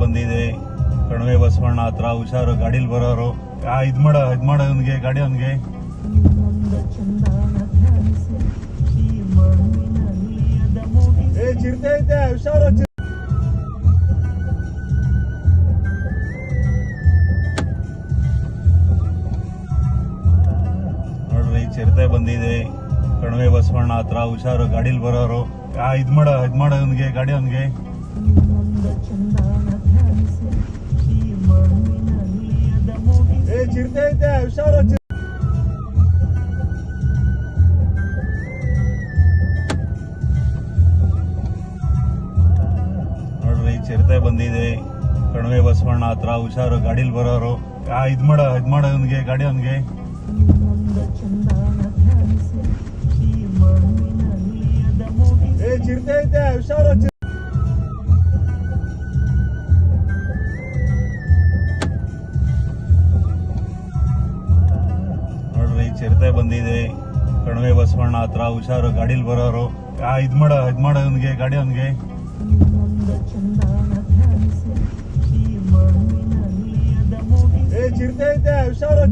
ಬಂದಿದೆ. ಕಣಿವೆ ಬಸವಣ್ಣ ಹತ್ರ ಹುಷಾರು, ಗಾಡಿಲಿ ಬರೋರು. ಇದ್ ಮಾಡ ಅವನ್ಗೆ, ಗಾಡಿ ಅವನ್ಗೆ. ಚಿರತೆ ಐತೆ, ಹುಷಾರು. ನೋಡ್ರಿ, ಚಿರತೆ ಬಂದಿದೆ. ಕಣಿವೆ ಬಸವಣ್ಣ ಹತ್ರ ಹುಷಾರು, ಗಾಡಿಲಿ ಬರೋರು. ಇದ್ ಮಾಡ ಅವನ್ಗೆ, ಗಾಡಿ ಅವನ್ಗೆ. ಚಿರತೆ ಐತೆ, ಹುಷಾರು. ನೋಡ್ರಿ, ಚಿರತೆ ಬಂದಿದೆ. ಕಣಿವೆ ಬಸವಣ್ಣ ಹತ್ರ ಹುಷಾರು, ಗಾಡಿಲಿ ಬರೋರು. ಇದ್ ಮಾಡ ಅವನ್ಗೆ, ಗಾಡಿ ಅವನ್ಗೆ. ಚಿರತೆ ಐತೆ, ಹುಷಾರು. ನೋಡ್ರಿ, ಚಿರತೆ ಬಂದಿದೆ. ಕಣಿವೆ ಬಸವಣ್ಣ ಹತ್ರ ಹುಷಾರು, ಗಾಡಿಲಿ ಬರೋರು. ಇದ್ ಮಾಡ ಅವನ್ಗೆ, ಗಾಡಿ ಅವನ್ಗೆ. ಚಿರತೆ ಐತೆ, ಹುಷಾರು.